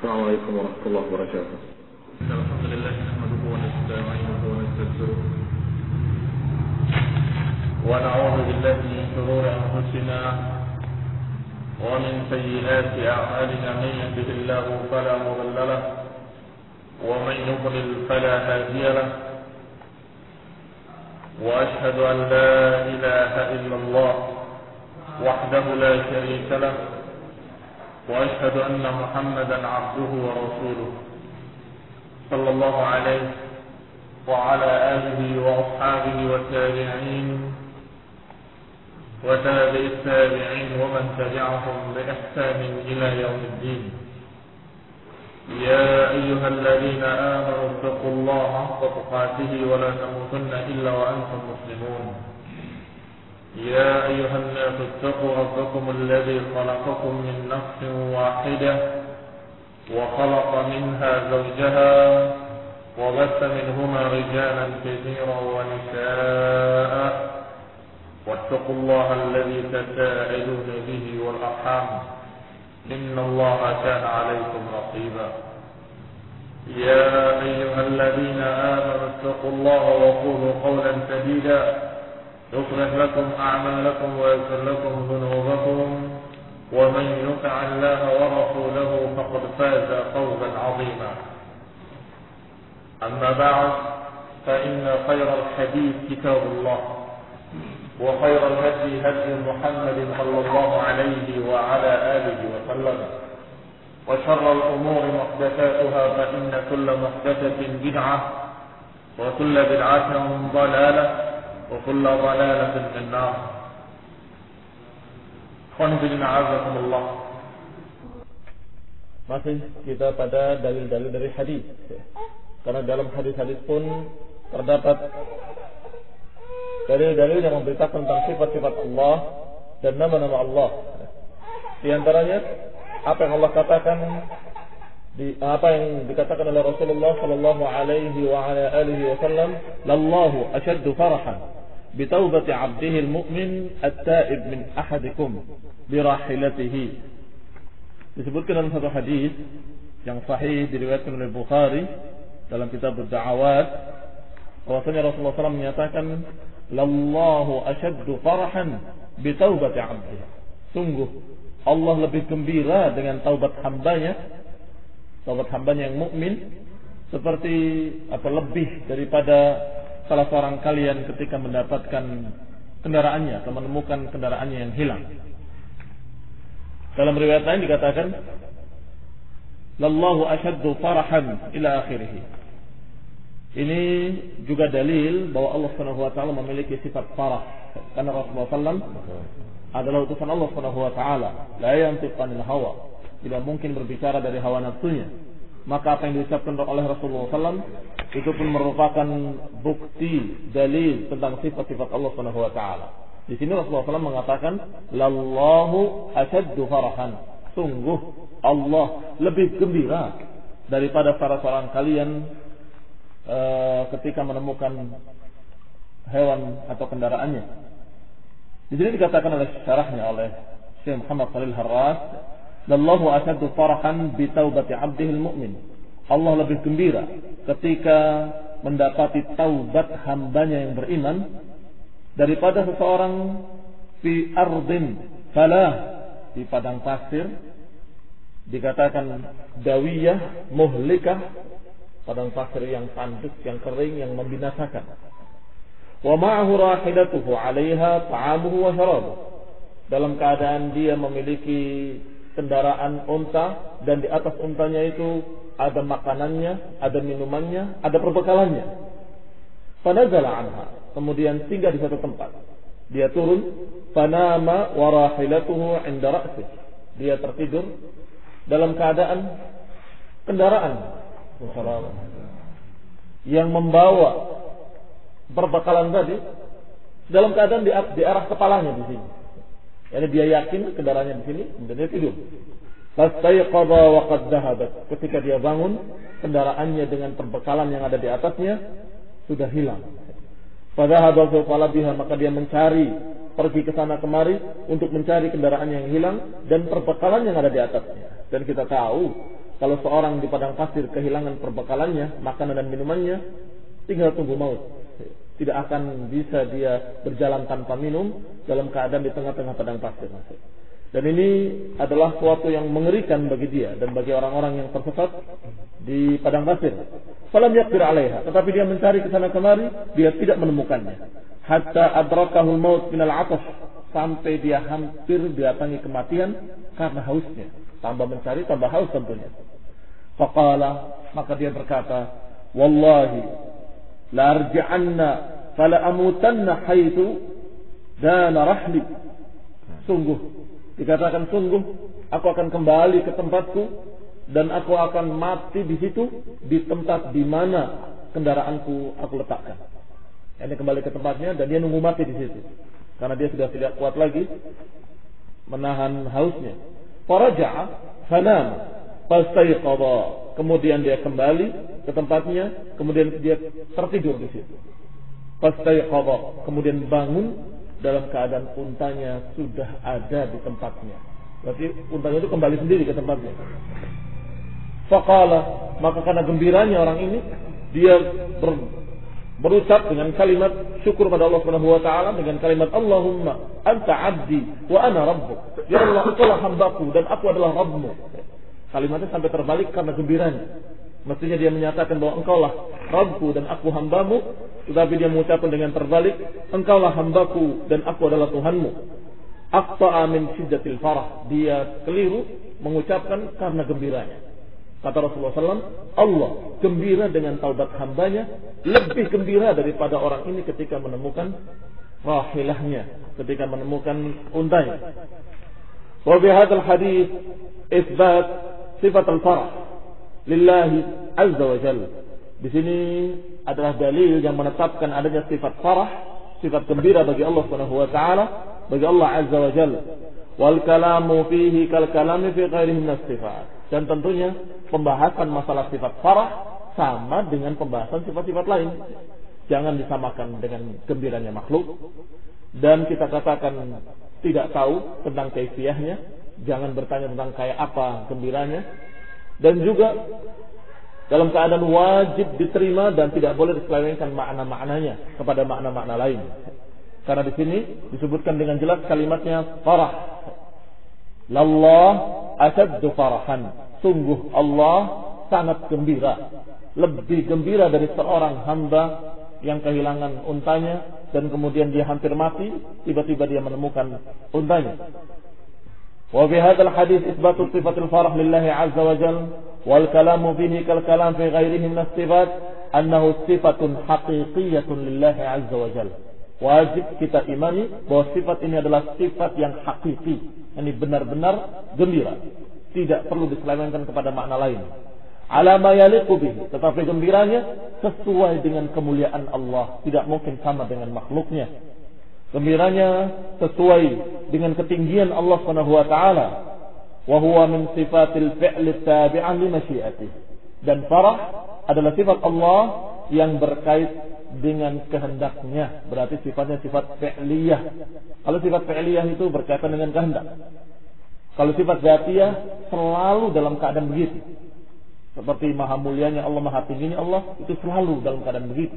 السلام عليكم ورحمة الله وبركاته. الحمد لله نحمده ونستعينه ونستغفره ونعوذ بالله من شرور أنفسنا ومن سيئات أعمالنا. من يهده الله فلا مضل له ومن يضلل فلا هادي له، وأشهد أن لا إله إلا الله وحده لا شريك له، وأشهد أن محمدا عبده ورسوله صلى الله عليه وعلى آله وأصحابه والتابعين وتابع التابعين ومن تبعهم بإحسان إلى يوم الدين. يا أيها الذين آمنوا اتقوا الله حق تقاته ولا تموتن إلا وأنتم مسلمون. يا أيها الناس اتقوا ربكم الذي خلقكم من نفس واحدة وخلق منها زوجها وبث منهما رجالا كثيرا ونساء، واتقوا الله الذي تساءلون به والأرحام إن الله كان عليكم رقيبا. يا أيها الذين آمنوا اتقوا الله وقولوا قولا سديدا يصلح لكم أعمالكم ويغفر لكم ذنوبكم، ومن يطع الله ورسوله فقد فاز فوزا عظيما. أما بعد، فإن خير الحديث كتاب الله، وخير الهدي هدي محمد صلى الله عليه وعلى آله وسلم، وشر الأمور محدثاتها، فإن كل محدثة بدعة وكل بدعة ضلالة وكل ضلالة في النار. Masih kita pada dalil-dalil dari hadis. Karena dalam hadis-hadis pun terdapat dalil-dalil yang memberitakan tentang sifat-sifat Allah dan nama-nama Allah. Di antaranya apa yang Allah katakan, apa yang dikatakan oleh Rasulullah sallallahu alaihi wa ala alihi wasallam, "Lallahu ashaddu farahan bi taubati 'abdihi al-mu'min at-ta'ib min ahadikum bi rahilatihi." Disebutkan dalam satu hadis yang sahih diriwayatkan oleh Bukhari dalam kitab ad-da'awat, bahwasanya Rasulullah SAW menyatakan, "Lallahu ashaddu farahan bi taubati 'abdihi." Sungguh Allah lebih gembira dengan taubat hambanya yang mukmin, seperti lebih daripada salah seorang kalian ketika mendapatkan kendaraannya atau menemukan kendaraannya yang hilang. Dalam riwayat lain dikatakan, "Lallahu ashaddu farahan ila akhirih." Ini juga dalil bahwa Allah Subhanahu wa taala memiliki sifat farah, karena Rasulullah SAW adalah utusan Allah Subhanahu wa taala, la yantiqu anil hawa, tidak mungkin berbicara dari hawa nafsunya. Maka apa yang diucapkan oleh Rasulullah SAW itu pun merupakan bukti, dalil tentang sifat-sifat Allah Subhanahu wa taala. Di sini Rasulullah SAW mengatakan, "Lallahu ashaddu farahan." Sungguh Allah lebih gembira daripada salah seorang kalian ketika menemukan hewan atau kendaraannya. Di sini dikatakan oleh syarahnya oleh Syekh Muhammad Shalih Harras, "Lallahu ashaddu farahan bi taubati 'abdihi al-mu'min." Allah lebih gembira ketika mendapati taubat hambanya yang beriman daripada seseorang fi ardin falah, di padang pasir, dikatakan dawiyah muhlikah, padang pasir yang tandus, yang kering, yang membinasakan. Wa ma'ahu rahilatuhu 'alaiha ta'amuhu wa syarabuhu. Dalam keadaan dia memiliki kendaraan unta dan di atas untanya itu ada makanannya, ada minumannya, ada perbekalannya. Fanazala anha, kemudian singgah di satu tempat. Dia turun, fanama wa rahilatuhu 'inda ra'sih. Dia tertidur dalam keadaan kendaraan yang membawa perbekalan tadi dalam keadaan di arah kepalanya di sini. Jadi dia yakin kendaraannya di sini, kemudian dia tidur. Fastayqadha wa qad dhahabat. Ketika dia bangun, kendaraannya dengan perbekalan yang ada di atasnya sudah hilang. Fadhahaba fi talabiha, maka dia mencari, pergi ke sana kemari untuk mencari kendaraan yang hilang dan perbekalan yang ada di atasnya. Dan kita tahu kalau seorang di padang pasir kehilangan perbekalannya, makanan dan minumannya, tinggal tunggu maut. Tidak akan bisa dia berjalan tanpa minum dalam keadaan di tengah-tengah padang pasir. Dan ini adalah suatu yang mengerikan bagi dia dan bagi orang-orang yang tersesat di padang pasir. Falam yaqdir 'alaiha, tetapi dia mencari ke sana kemari, dia tidak menemukannya. Hatta adrakahul maut minal 'atash, sampai dia hampir didatangi kematian karena hausnya. Tambah mencari, tambah haus tentunya. Faqala, maka dia berkata, wallahi la arji'anna fala amutanna haitsu dana rahli. Sungguh, dikatakan sungguh, aku akan kembali ke tempatku dan aku akan mati di situ, di tempat di mana kendaraanku aku letakkan. Ini kembali ke tempatnya dan dia nunggu mati di situ karena dia sudah tidak kuat lagi menahan hausnya. Faraja'a fanam fastayqadha, kemudian dia kembali ke tempatnya, kemudian dia tertidur di situ. Fastayqadha, kemudian bangun dalam keadaan untanya sudah ada di tempatnya. Berarti untanya itu kembali sendiri ke tempatnya. Faqala, maka karena gembiranya orang ini, dia berucap dengan kalimat syukur pada Allah Subhanahu wa taala dengan kalimat Allahumma anta 'abdi wa ana rabbuk. Ya Allah, engkaulah hambaku dan aku adalah Rabbmu. Kalimatnya sampai terbalik karena gembiranya. Mestinya dia menyatakan bahwa engkaulah Rabbku dan aku hambamu, tetapi dia mengucapkan dengan terbalik, engkaulah hambaku dan aku adalah Tuhanmu. Aqta'a min syiddatil farah, dia keliru mengucapkan karena gembiranya. Kata Rasulullah SAW, Allah gembira dengan taubat hambanya, lebih gembira daripada orang ini ketika menemukan rahilahnya, ketika menemukan untanya. Wa bi hadzal hadits isbat sifat al-farah lillahi azza wa jalla. Di sini adalah dalil yang menetapkan adanya sifat farah, sifat gembira bagi Allah Subhanahu wa taala, bagi Allah azza wa jalla. Wal kalamu fihi kal kalami fi ghairihi min as-sifat. Dan tentunya pembahasan masalah sifat farah sama dengan pembahasan sifat-sifat lain. Jangan disamakan dengan gembiranya makhluk. Dan kita katakan tidak tahu tentang kaifiyahnya. Jangan bertanya tentang kayak apa gembiranya. Dan juga dalam keadaan wajib diterima dan tidak boleh diselewengkan makna-maknanya kepada makna-makna lain. Karena di sini disebutkan dengan jelas kalimatnya farah. Lallah asyaddu farahan. Sungguh Allah sangat gembira, lebih gembira dari seorang hamba yang kehilangan untanya dan kemudian dia hampir mati, tiba-tiba dia menemukan untanya. Wa fi hadzal hadits isbatu sifatil farah lillahi azza wa jalla wal kalamu fihi kal kalam fi ghairihi min as-sifat annahu sifatun haqiqiyyatun lillahi azza wa jalla. Wajib kita imani bahwa sifat ini adalah sifat yang hakiki, ini benar-benar gembira, tidak perlu diselewengkan kepada makna lain. Ala ma yaliqu bihi, tetapi gembiranya sesuai dengan kemuliaan Allah, tidak mungkin sama dengan makhluknya. Gembiranya sesuai dengan ketinggian Allah Subhanahu wa taala, wa huwa min sifatil fi'li tabi'an li masyiatih. Dan farah adalah sifat Allah yang berkait dengan kehendaknya, berarti sifatnya sifat fi'liyah. Kalau sifat fi'liyah itu berkaitan dengan kehendak. Kalau sifat dzatiyah selalu dalam keadaan begitu. Seperti maha mulianya Allah, maha tingginya Allah, itu selalu dalam keadaan begitu.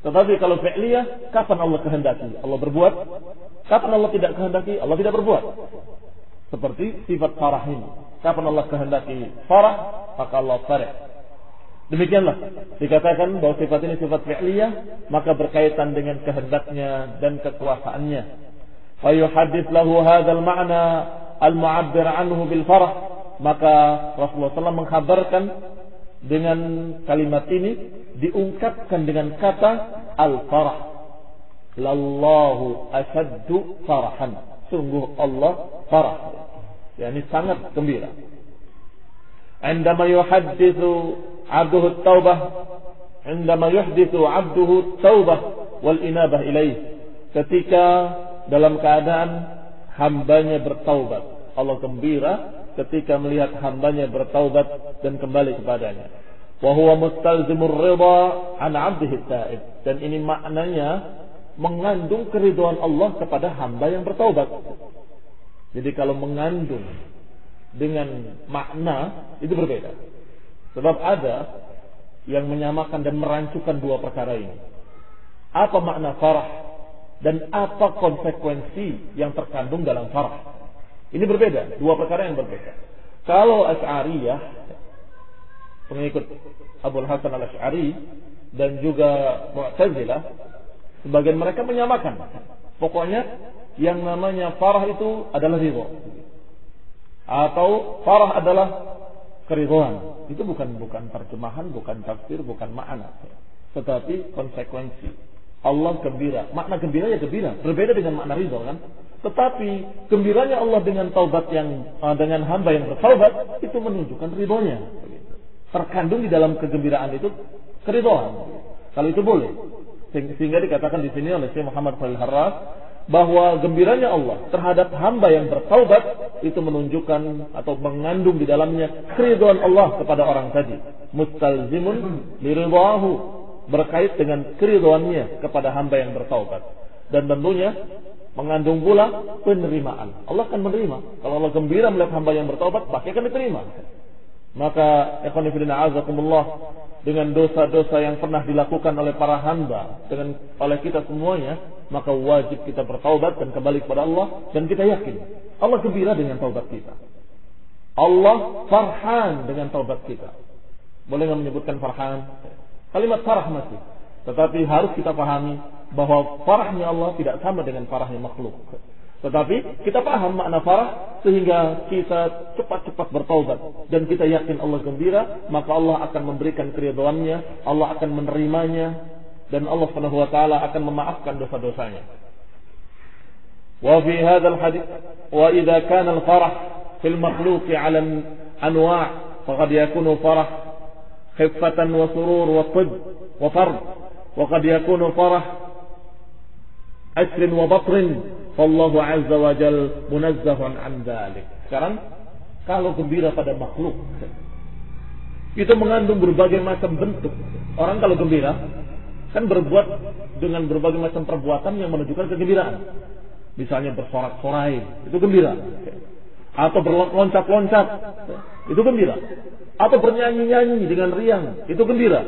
Tetapi kalau fi'liyah, kapan Allah kehendaki Allah berbuat, kapan Allah tidak kehendaki Allah tidak berbuat. Seperti sifat farah ini, kapan Allah kehendaki farah, maka Allah farah. Demikianlah dikatakan bahwa sifat ini sifat fi'liyah, maka berkaitan dengan kehendaknya dan kekuasaannya. Fa yuhaddits lahu hadzal ma'na al-mu'abbir anhu bil farah, maka Rasulullah SAW mengkhabarkan dengan kalimat ini, diungkapkan dengan kata al-farah. Lallahu asyaddu farahan, sungguh Allah farah, yakni sangat gembira. Indama yuhadditsu abduhu taubah, indama yuhditsu abduhu taubah wal inabah ilaih, ketika dalam keadaan hambanya bertaubat, Allah gembira ketika melihat hambanya bertaubat dan kembali kepadanya. Wa huwa mustalzimur ridha an 'abdihi taib, dan ini maknanya mengandung keridhaan Allah kepada hamba yang bertaubat. Jadi kalau mengandung dengan makna itu berbeda. Sebab ada yang menyamakan dan merancukan dua perkara ini. Apa makna farah dan apa konsekuensi yang terkandung dalam farah? Ini berbeda, dua perkara yang berbeda. Kalau Asy'ariyah, pengikut Abul Hasan al-Asy'ari dan juga Mu'tazilah, sebagian mereka menyamakan. Pokoknya yang namanya farah itu adalah ridha, atau farah adalah keridhaan. Itu bukan terjemahan, bukan tafsir, bukan makna, tetapi konsekuensi. Allah gembira, makna gembira ya gembira, berbeda dengan makna ridha kan? Tetapi gembiranya Allah dengan taubat dengan hamba yang bertaubat itu menunjukkan ridhonya. Terkandung di dalam kegembiraan itu keridhaan. Kalau itu boleh. Sehingga dikatakan di sini oleh Syekh Muhammad Shalih Harras bahwa gembiranya Allah terhadap hamba yang bertaubat itu menunjukkan atau mengandung di dalamnya keridhaan Allah kepada orang tadi. Mustalzimun liridhahu, berkait dengan keridhaannya kepada hamba yang bertaubat. Dan tentunya mengandung pula penerimaan. Allah akan menerima. Kalau Allah gembira melihat hamba yang bertaubat, pasti akan diterima. Maka ikhwan fillah azakumullah, dengan dosa-dosa yang pernah dilakukan oleh para hamba, oleh kita semuanya, maka wajib kita bertaubat dan kembali kepada Allah, dan kita yakin Allah gembira dengan taubat kita. Allah farhan dengan taubat kita. Boleh nggak menyebutkan farhan? Kalimat farah masih. Tetapi harus kita pahami bahwa farahnya Allah tidak sama dengan farahnya makhluk. Tetapi kita paham makna farah sehingga kita cepat-cepat bertaubat dan kita yakin Allah gembira, maka Allah akan memberikan keridhaannya, Allah akan menerimanya, dan Allah Subhanahu wa taala akan memaafkan dosa-dosanya. Wa fi hadzal hadits wa idza kana al-farah fil makhluqi 'ala anwa' faqad yakunu farah khiffatan wa surur wa tibb wa fard wa qad yakunu farah asrin wa batrin. Wallahu azza wa jal munazzahun an dzalik. Sekarang kalau gembira pada makhluk itu mengandung berbagai macam bentuk. Orang kalau gembira kan berbuat dengan berbagai macam perbuatan yang menunjukkan kegembiraan. Misalnya bersorak-sorai, itu gembira. Atau berloncat-loncat, itu gembira. Atau bernyanyi-nyanyi dengan riang, itu gembira.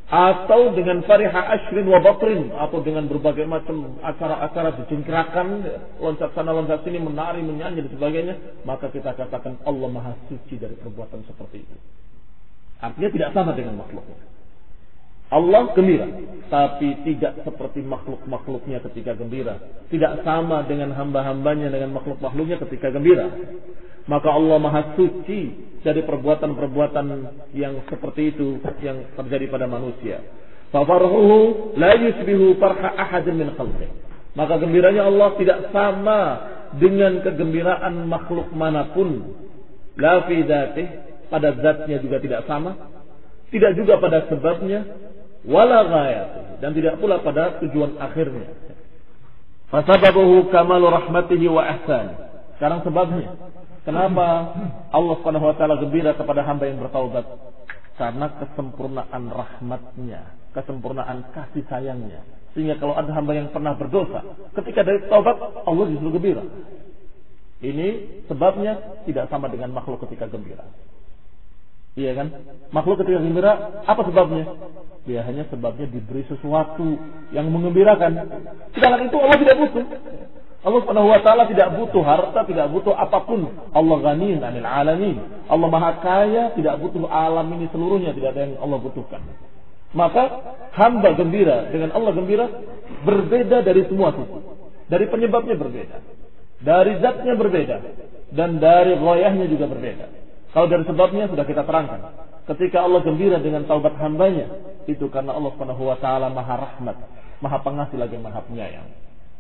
Atau dengan fariha ashrin wa batrin, atau dengan berbagai macam acara-acara dicengkerakan, loncat sana loncat sini, menari, menyanyi dan sebagainya, maka kita katakan Allah Maha Suci dari perbuatan seperti itu. Artinya tidak sama dengan makhluknya. Allah gembira, tapi tidak seperti makhluk-makhluknya ketika gembira. Tidak sama dengan hamba-hambanya dengan makhluk-makhluknya ketika gembira. Maka Allah Maha Suci dari perbuatan-perbuatan yang seperti itu yang terjadi pada manusia. Fa farhuhu la yusbihu farha ahadin min khalqih. Maka gembiranya Allah tidak sama dengan kegembiraan makhluk manapun. La fi dzatih, pada zatnya juga tidak sama, tidak juga pada sebabnya, wala ghayatih, dan tidak pula pada tujuan akhirnya. Fa sababuhu kamalu rahmatihi wa ihsan. Sekarang sebabnya, kenapa Allah Subhanahu wa taala gembira kepada hamba yang bertaubat? Karena kesempurnaan rahmatnya, kesempurnaan kasih sayangnya. Sehingga kalau ada hamba yang pernah berdosa, ketika dari taubat Allah justru gembira. Ini sebabnya tidak sama dengan makhluk ketika gembira. Iya kan? Makhluk ketika gembira, apa sebabnya? Ya hanya sebabnya diberi sesuatu yang menggembirakan. Sedangkan itu Allah tidak butuh. Allah Subhanahu wa taala tidak butuh harta, tidak butuh apapun. Allah ghaniyun 'anil 'alamin. Allah Maha Kaya, tidak butuh alam ini seluruhnya, tidak ada yang Allah butuhkan. Maka hamba gembira dengan Allah gembira berbeda dari semua sisi. Dari penyebabnya berbeda. Dari zatnya berbeda dan dari ghayahnya juga berbeda. Kalau dari sebabnya sudah kita terangkan. Ketika Allah gembira dengan taubat hambanya, itu karena Allah Subhanahu wa taala Maha Rahmat, Maha Pengasih lagi Maha Penyayang.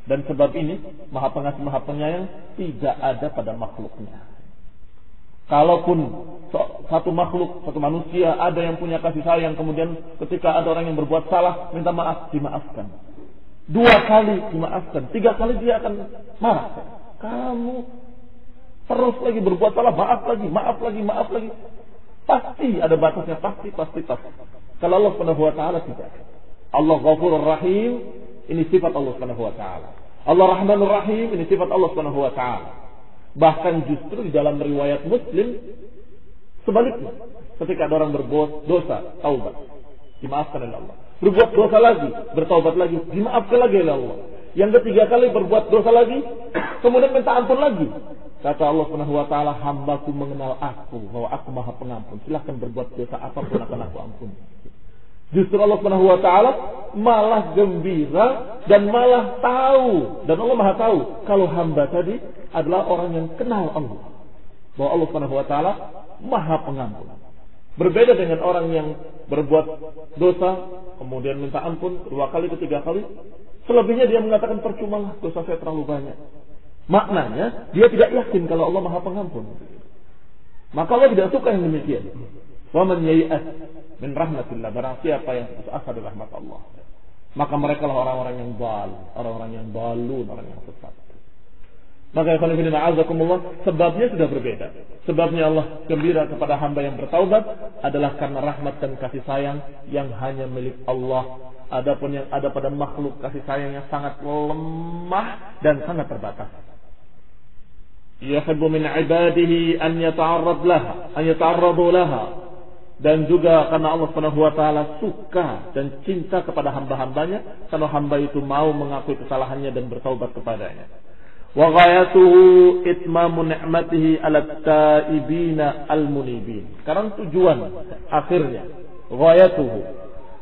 Dan sebab ini Maha Pengasih Maha Penyayang tidak ada pada makhluknya. Kalaupun satu makhluk, satu manusia ada yang punya kasih sayang, kemudian ketika ada orang yang berbuat salah minta maaf, dimaafkan. 2 kali dimaafkan, 3 kali dia akan marah. Kamu terus lagi berbuat salah, maaf lagi. Pasti ada batasnya, pasti. Kalau Allah Subhanahu wa taala tidak. Allah Ghafurur Rahim, ini sifat Allah Subhanahu wa taala. Allah Rahmanur Rahim, ini sifat Allah Subhanahu wa taala. Bahkan justru di dalam riwayat Muslim sebaliknya. Ketika ada orang berbuat dosa, taubat, dimaafkan oleh Allah. Berbuat dosa lagi, bertaubat lagi, dimaafkan lagi oleh Allah. Yang ketiga kali berbuat dosa lagi, kemudian minta ampun lagi. Kata Allah Subhanahu wa taala, hambaku mengenal aku, bahwa aku Maha Pengampun. Silahkan berbuat dosa apapun akan aku ampuni. Justru Allah Subhanahu wa taala malah gembira dan malah tahu, dan Allah Maha tahu kalau hamba tadi adalah orang yang kenal Allah. Bahwa Allah Subhanahu wa taala Maha Pengampun. Berbeda dengan orang yang berbuat dosa kemudian minta ampun 2 kali, 3 kali, selebihnya dia mengatakan percumalah, dosa saya terlalu banyak. Maknanya dia tidak yakin kalau Allah Maha Pengampun. Maka Allah tidak suka yang demikian. Wa man yai'as min rahmatillah, barang siapa yang putus asa dari rahmat Allah, maka mereka lah orang-orang yang orang-orang yang balun, orang yang sesat. Maka ikhwan fillah a'azakumullah, sebabnya sudah berbeda. Sebabnya Allah gembira kepada hamba yang bertaubat adalah karena rahmat dan kasih sayang yang hanya milik Allah. Adapun yang ada pada makhluk, kasih sayang yang sangat lemah dan sangat terbatas. Yuhibbu min ibadihi an yata'arradu laha. Dan juga karena Allah Subhanahu wa taala suka dan cinta kepada hamba-hambanya, karena hamba itu mau mengakui kesalahannya dan bertaubat kepadanya. Wa ghayatuhu itmamu ni'matihi 'ala taibina al-munibin. Karena tujuan akhirnya ghayatuhu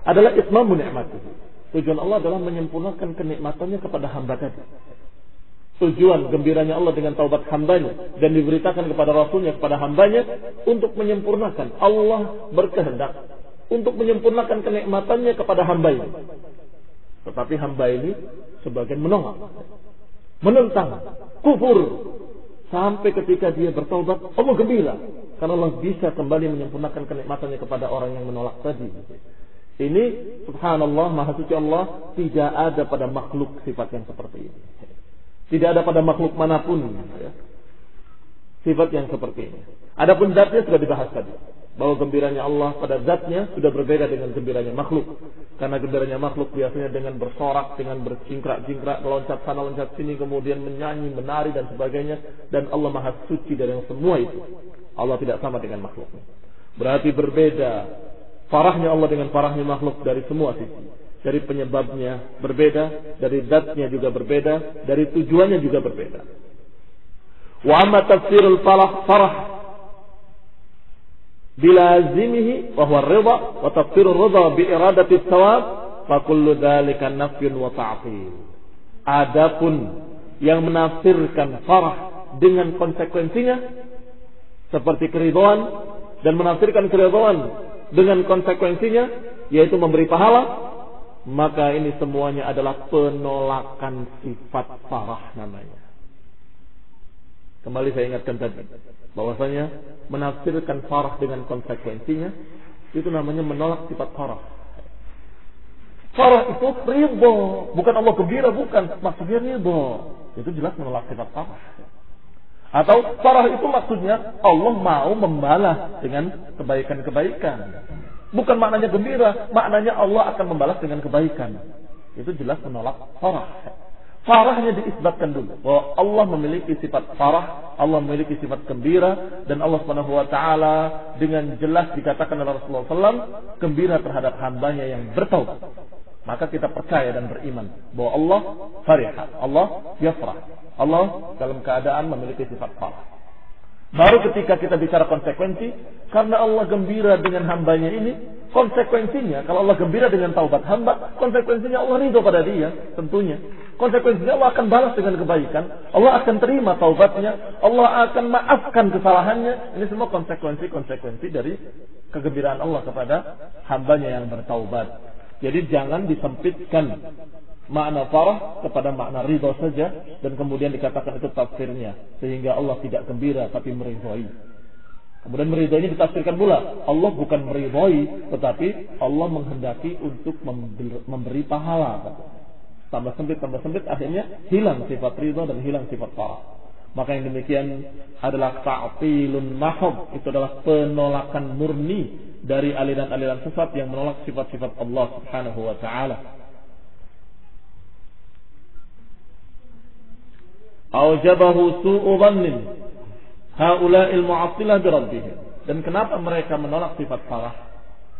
adalah itmamu ni'matihi. Tujuan Allah adalah menyempurnakan kenikmatannya kepada hamba tadi. Tujuan gembiranya Allah dengan taubat hambanya dan diberitakan kepada Rasulnya, kepada hambanya untuk menyempurnakan. Allah berkehendak untuk menyempurnakan kenikmatannya kepada hamba ini. Tetapi hamba ini sebagian menolak, menentang, kufur. Sampai ketika dia bertaubat, Allah gembira karena Allah bisa kembali menyempurnakan kenikmatannya kepada orang yang menolak tadi. Ini subhanallah, maha suci Allah, tidak ada pada makhluk sifat yang seperti ini. Tidak ada pada makhluk manapun ya, sifat yang seperti ini. Adapun zatnya sudah dibahas tadi, bahwa gembiranya Allah pada zatnya sudah berbeda dengan gembiranya makhluk. Karena gembiranya makhluk biasanya dengan bersorak, dengan bercingkrak-cingkrak, meloncat sana loncat sini, kemudian menyanyi, menari dan sebagainya. Dan Allah Maha Suci dari yang semua itu. Allah tidak sama dengan makhluknya. Berarti berbeda farahnya Allah dengan farahnya makhluk dari semua sisi. Dari penyebabnya berbeda, dari zatnya juga berbeda, dari tujuannya juga berbeda. Wa amma tafsirul farah bilazimihi wa huwa ar-ridha wa tafsirur ridha bi iradati thawab fa kullu dzalika nafyun wa ta'til. Adapun yang menafsirkan farah dengan konsekuensinya seperti keridhaan dan menafsirkan keridhaan dengan konsekuensinya yaitu memberi pahala, maka ini semuanya adalah penolakan sifat farah namanya. Kembali saya ingatkan tadi, bahwasanya menafsirkan farah dengan konsekuensinya itu namanya menolak sifat farah. Farah itu ridho, bukan Allah gembira, bukan, maksudnya ridho. Itu jelas menolak sifat farah. Atau farah itu maksudnya Allah mau membalas dengan kebaikan-kebaikan. Bukan maknanya gembira, maknanya Allah akan membalas dengan kebaikan. Itu jelas menolak farah. Farahnya diisbatkan dulu bahwa Allah memiliki sifat farah, Allah memiliki sifat gembira, dan Allah Subhanahu wa taala dengan jelas dikatakan oleh Rasulullah SAW gembira terhadap hambanya yang bertaubat. Maka kita percaya dan beriman bahwa Allah farihah, Allah yafrah, Allah dalam keadaan memiliki sifat farah. Baru ketika kita bicara konsekuensi, karena Allah gembira dengan hambanya ini, konsekuensinya, kalau Allah gembira dengan taubat hamba, konsekuensinya Allah ridho pada dia, tentunya. Konsekuensinya Allah akan balas dengan kebaikan, Allah akan terima taubatnya, Allah akan maafkan kesalahannya. Ini semua konsekuensi dari kegembiraan Allah kepada hambanya yang bertaubat. Jadi jangan disempitkan makna farah kepada makna ridho saja dan kemudian dikatakan itu tafsirnya, sehingga Allah tidak gembira tapi meridhoi. Kemudian meridhoi ini ditafsirkan pula Allah bukan meridhoi, tetapi Allah menghendaki untuk memberi pahala. Tambah sempit, akhirnya hilang sifat ridho dan hilang sifat farah. Maka yang demikian adalah ta'tilun mahab, itu adalah penolakan murni dari aliran-aliran sesat yang menolak sifat-sifat Allah Subhanahu wa taala. Aujabahu su'u dhannin haula'il mu'attilah bi rabbihim. Dan kenapa mereka menolak sifat farah?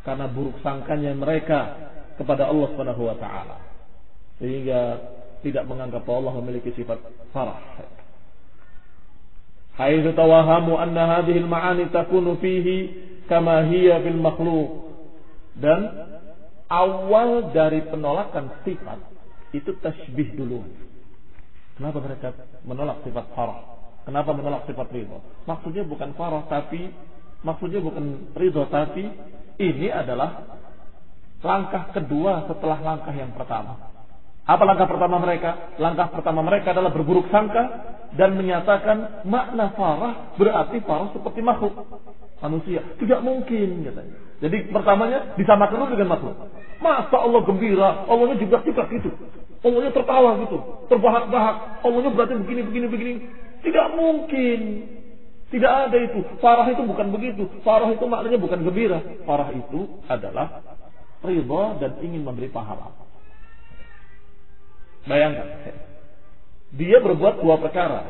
Karena buruk sangkanya mereka kepada Allah Subhanahu wa taala. Sehingga tidak menganggap bahwa Allah memiliki sifat farah. Haitsu tawahamu anna hadhihi al-ma'ani takunu fihi kama hiya fil makhluq. Dan awal dari penolakan sifat itu tasbih dulu. Kenapa mereka menolak sifat farah? Kenapa menolak sifat ridha? Maksudnya bukan farah tapi maksudnya bukan ridha tapi ini adalah langkah kedua setelah langkah yang pertama. Apa langkah pertama mereka? Langkah pertama mereka adalah berburuk sangka dan menyatakan makna farah berarti farah seperti makhluk manusia. Tidak mungkin katanya. Jadi pertamanya disamakan dulu dengan makhluk. Masa Allah gembira, Allahnya jibrak-jibrak gitu. Allahnya tertawa gitu, terbahak-bahak. Allahnya berarti begini. Tidak mungkin. Tidak ada itu. Farah itu bukan begitu. Farah itu maknanya bukan gembira. Farah itu adalah ridha dan ingin memberi pahala. Bayangkan, dia berbuat dua perkara.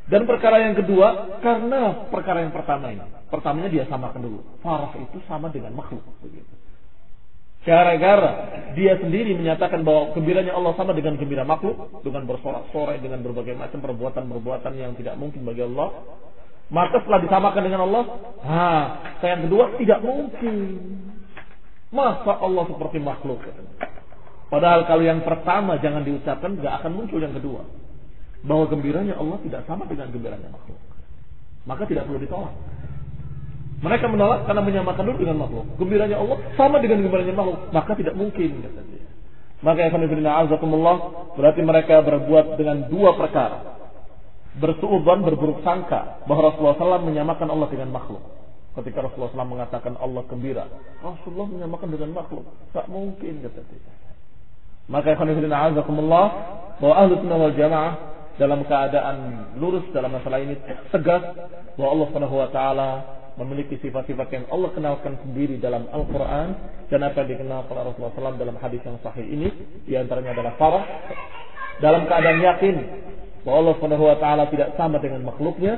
Dan perkara yang kedua, karena perkara yang pertama ini. Pertamanya dia samakan dulu. Farah itu sama dengan makhluk. Begitu. Gara-gara dia sendiri menyatakan bahwa gembiranya Allah sama dengan gembira makhluk. Dengan bersorak-sorai, dengan berbagai macam perbuatan-perbuatan yang tidak mungkin bagi Allah. Maka setelah disamakan dengan Allah, yang kedua tidak mungkin. Masa Allah seperti makhluk? Padahal kalau yang pertama jangan diucapkan, gak akan muncul yang kedua. Bahwa gembiranya Allah tidak sama dengan gembiranya makhluk. Maka tidak perlu ditolak. Mereka menolak karena menyamakan dulu dengan makhluk. Gembiranya Allah sama dengan gembiranya makhluk. Maka tidak mungkin, kata dia. Maka berarti mereka berbuat dengan dua perkara. Bersuudzon, berburuk sangka bahwa Rasulullah SAW menyamakan Allah dengan makhluk. Ketika Rasulullah SAW mengatakan Allah gembira, Rasulullah menyamakan dengan makhluk. Tak mungkin, kata dia. Maka bahwa Ahlus Sunnah wal Jamaah dalam keadaan lurus dalam masalah ini tegas bahwa Allah Subhanahu wa taala memiliki sifat-sifat yang Allah kenalkan sendiri dalam Al-Qur'an dan apa yang dikenal oleh Rasulullah SAW dalam hadis yang sahih ini, di antaranya adalah farah, dalam keadaan yakin bahwa Allah Subhanahu wa taala tidak sama dengan makhluknya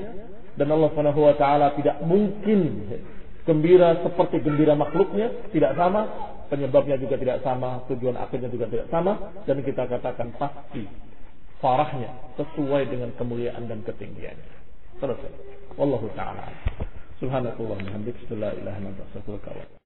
dan Allah Subhanahu wa taala tidak mungkin gembira seperti gembira makhluknya, tidak sama. Penyebabnya juga tidak sama, tujuan akhirnya juga tidak sama, dan kita katakan pasti farahnya sesuai dengan kemuliaan dan ketinggiannya. Selesai. Wallahu ta'ala. Subhanakallah wa bihamdika, la ilaha illa anta, astaghfiruka wa atubu ilaik.